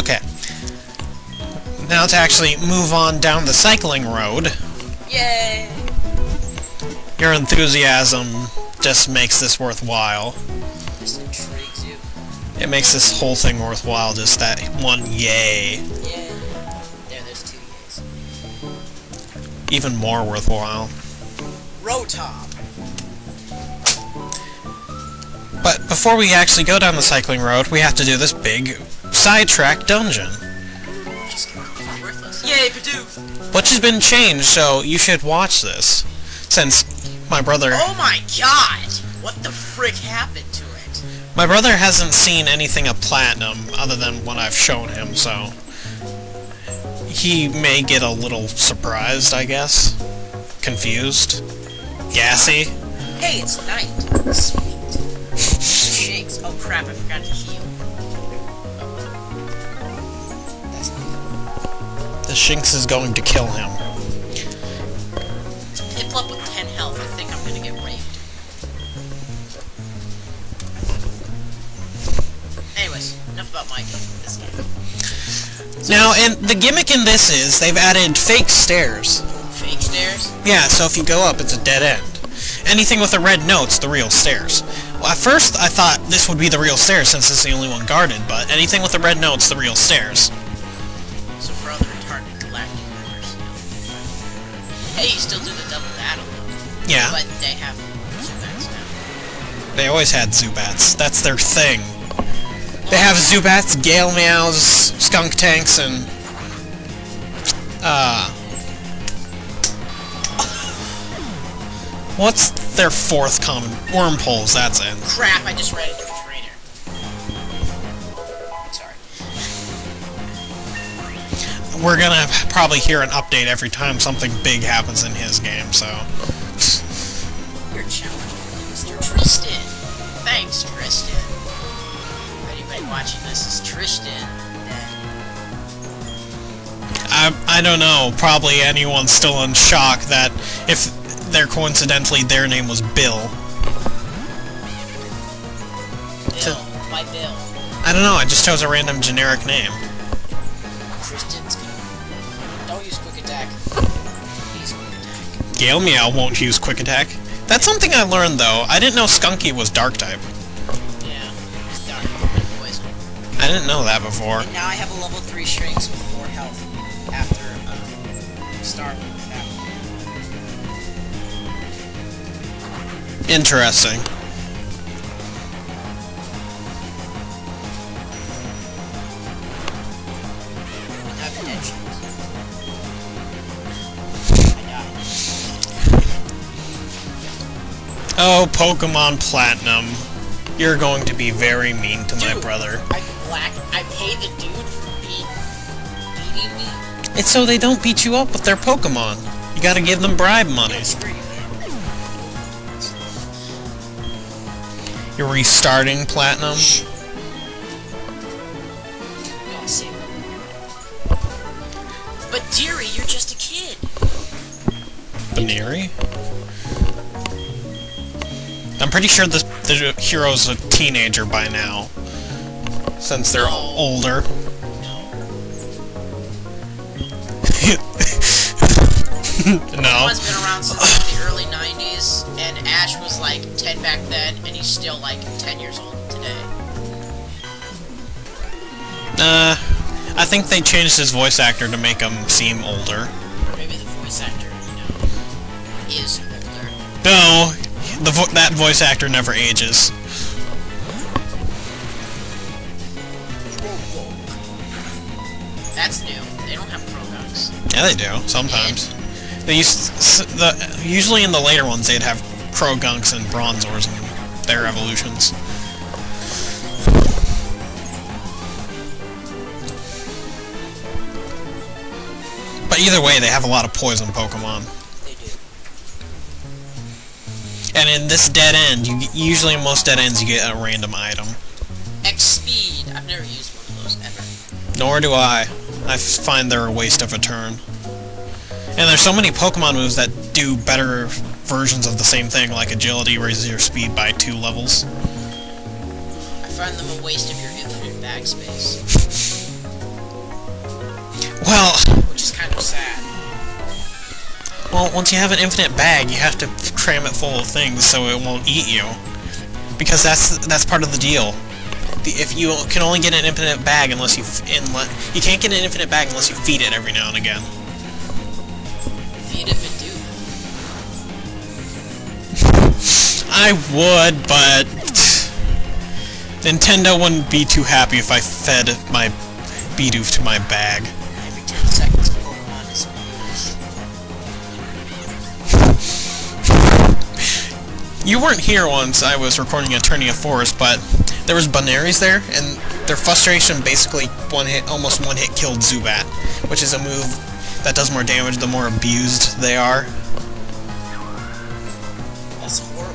Okay. Now to actually move on down the cycling road. Yay! Your enthusiasm just makes this worthwhile. Just intrigues you. It makes this whole thing worthwhile, just that one yay. Yeah. There's 2 yays. Even more worthwhile. Rotop. But before we actually go down the cycling road, we have to do this big sidetrack dungeon. Just worthless. Yay, Bidoof! Which has been changed, so you should watch this. Since my brother... Oh my god! What the frick happened to it? My brother hasn't seen anything of Platinum other than what I've shown him, so... he may get a little surprised, I guess. Confused. Gassy. Hey, it's night. Sweet. Shakes. Oh crap, I forgot to heal. That's not The Shinx is going to kill him. Piplup with 10 health. I think I'm gonna get raped. Anyways, enough about my game. This game. Now, and the gimmick in this is they've added fake stairs. Fake stairs? Yeah, so if you go up, it's a dead end. Anything with a red note's the real stairs. Well, at first, I thought this would be the real stairs since it's the only one guarded, but anything with a red note's the real stairs. So for other retarded galactic members, hey, you still do the double battle, though. Yeah. But they have Zubats now. They always had Zubats. That's their thing. They have Zubats, Gale Meows, Skunk Tanks, and... what's their fourth common? Wormholes, that's it. Crap, I just ran into a trainer. Sorry. We're gonna probably hear an update every time something big happens in his game, so... Your challenge, Mr. Tristan. Thanks, Tristan. If anybody watching this is Tristan, then... I don't know, probably anyone's still in shock that if coincidentally their name was Bill. Bill. Why Bill? I don't know, I just chose a random generic name. Tristan's gonna... Don't use quick attack. Use quick attack. Gale Meow won't use quick attack. That's something I learned though. I didn't know Skunky was dark type. Yeah, it's dark and poison. I didn't know that before. And now I have a level 3 Shrinks with 4 health after Star Move happened. Interesting. Now the dead Shrinks. I died. Oh, Pokemon Platinum. You're going to be very mean to my Dude, brother. I pay the dude for beating me. It's so they don't beat you up with their Pokemon. You gotta give them bribe money. Screw you, man. You're restarting Platinum? I'll see. But dearie, you're just a kid. Baneri? I'm pretty sure the hero's a teenager by now. Since they're older. No. Pokemon's been around since the early 90s, and Ash was like 10 back then, and he's still like 10 years old today. I think they changed his voice actor to make him seem older. Or maybe the voice actor, is older. No, that voice actor never ages. That's new. They don't have Croagunk. Yeah, they do, sometimes. They usually in the later ones they'd have Croagunks and Bronzors and their evolutions. But either way, they have a lot of poison Pokemon. They do. And in this dead end, usually in most dead ends you get a random item. X-Speed. I've never used one of those ever. Nor do I. I find they're a waste of a turn. And there's so many Pokemon moves that do better versions of the same thing, like Agility raises your speed by 2 levels. I find them a waste of your infinite bag space. Well, which is kind of sad. well, once you have an infinite bag, you have to cram it full of things so it won't eat you. Because that's part of the deal. If you can only get an infinite bag unless you can't get an infinite bag unless you feed it every now and again. Feed it Bidoof. I would, but Nintendo wouldn't be too happy if I fed my Bidoof to my bag. Every 10 seconds, Pokemon is You weren't here once I was recording Eternia Forest, but there was Bunearys there, and their frustration basically almost one-hit killed Zubat, which is a move that does more damage the more abused they are. That's horrible.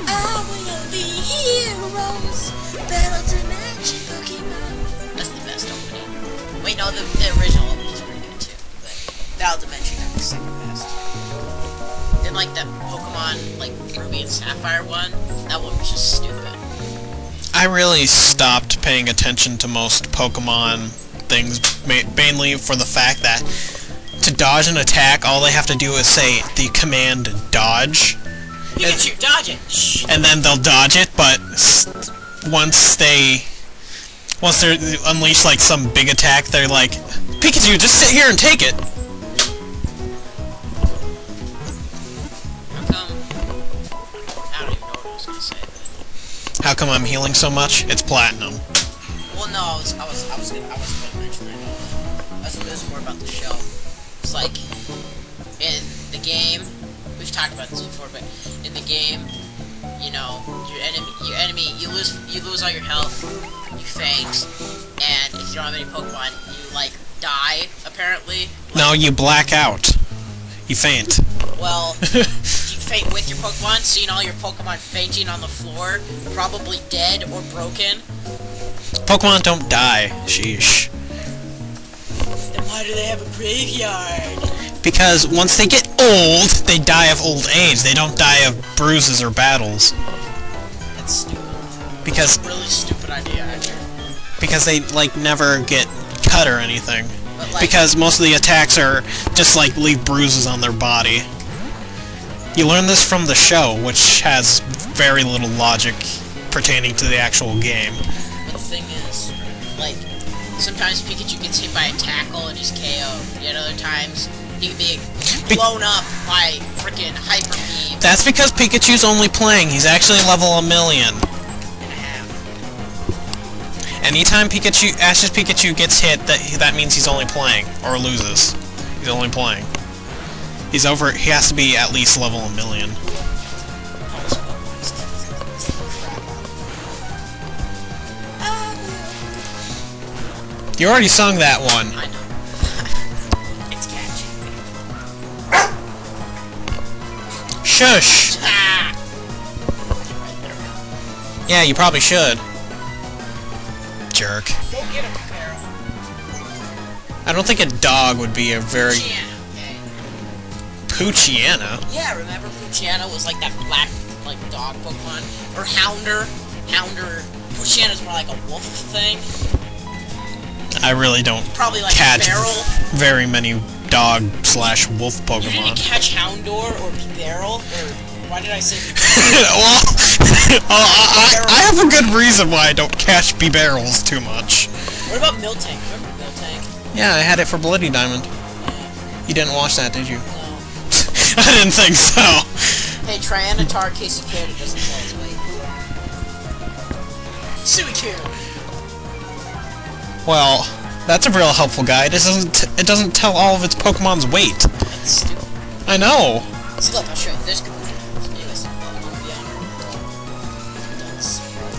I will be heroes, battle to match Pokemon. That's the best opening. Wait, no, the original opening is pretty good too, but Battle Dimension got the second best. Then like the Pokemon, like Ruby and Sapphire one, that one was just stupid. I really stopped paying attention to most Pokemon things, mainly for the fact that to dodge an attack, all they have to do is say the command dodge. Pikachu, dodge it! Shh. And then they'll dodge it, but once they unleash like some big attack, they're like, Pikachu, just sit here and take it! How come? I don't even know what I was gonna say, but... How come I'm healing so much? It's platinum. Well, no, I was gonna mention that. It was more about the show. It's like in the game, we've talked about this before, but in the game, you know, your enemy, you lose all your health, you faint, and if you don't have any Pokemon, you like die. Apparently. No, you black out. You faint. Well, you faint with your Pokemon, seeing all your Pokemon fainting on the floor, probably dead or broken. Pokemon don't die. Sheesh. Then why do they have a graveyard? Because once they get old, they die of old age. They don't die of bruises or battles. That's stupid. Because That's a really stupid idea, actually. because they like never get cut or anything. But, like, Because most of the attacks are just like leave bruises on their body. You learn this from the show, which has very little logic pertaining to the actual game. But the thing is, like, sometimes Pikachu gets hit by a tackle and he's KO'd. Yet other times, he can be blown up by freaking Hyper Beam That's because Pikachu's only playing. He's actually level 1,000,000. and a half. Anytime Ash's Pikachu gets hit, that means he's only playing, or loses. He's only playing. He has to be at least level 1,000,000. You already sung that one. I know. It's catchy. Shush! Ah! Yeah, you probably should. Jerk. Go get him, Carol. I don't think a dog would be a very... Poochyena, okay. Poochyena? Yeah, remember Poochyena was like that black, like, dog Pokemon? Or Hounder. Poochyena's more like a wolf thing. I really don't Probably like catch Barrel. very many dog/wolf You didn't Pokemon. catch Houndour or Barrel? Or why did I say Well, I have a good reason why I don't catch B-Barrels too much. What about Miltank? Remember Miltank? Yeah, I had it for Bloody Diamond. Yeah. You didn't watch that, did you? No. I didn't think so. Hey, Tyranitar Casey-Coda doesn't tell its weight. Suicune! Well, that's a real helpful guide. It doesn't tell all of its Pokemon's weight. That's stupid. I know. See, look, I'll show you this commercial.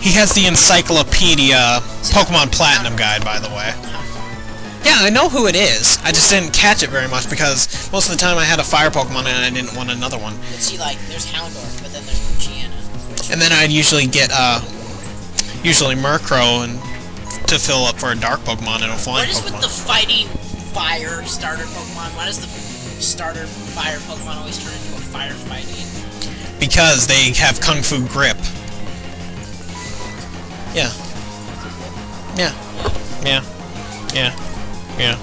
He has the Encyclopedia Pokemon Platinum guide, by the way. Yeah, I know who it is. I just didn't catch it very much because most of the time I had a fire Pokemon and I didn't want another one. But see, like, there's Houndour, but then there's Poochyena. And then I'd usually get, usually Murkrow and to fill up for a dark Pokemon and a flying What is with Pokemon. the fighting fire starter Pokemon? Why does the starter fire Pokemon always turn into a firefighting? Because they have Kung Fu Grip. Yeah. Yeah. Yeah. Yeah. Yeah.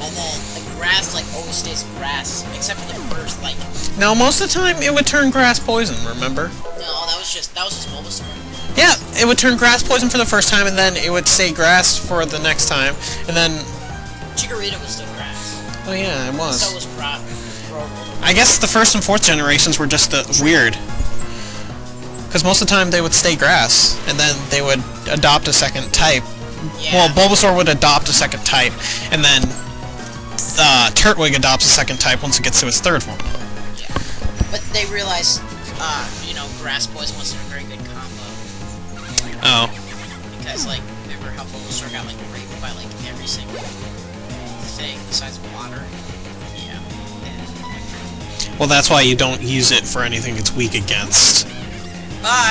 And then the grass like always stays grass, except for the first like. No, most of the time it would turn grass poison, remember? No, that was just Bulbasaur. Yeah, it would turn grass poison for the first time, and then it would stay grass for the next time, and then... Chikorita was still grass. Oh yeah, it was. So was Growl. I guess the first and fourth generations were just weird. Because most of the time they would stay grass, and then they would adopt a second type. Yeah. Well, Bulbasaur would adopt a second type, and then Turtwig adopts a second type once it gets to its third form. Yeah. But they realized, you know, grass poison wasn't a very good combo. Oh. Because, like, remember how Bulbasaur got, like, raped by, like, every single thing besides water? Yeah. Well, that's why you don't use it for anything it's weak against. Bye!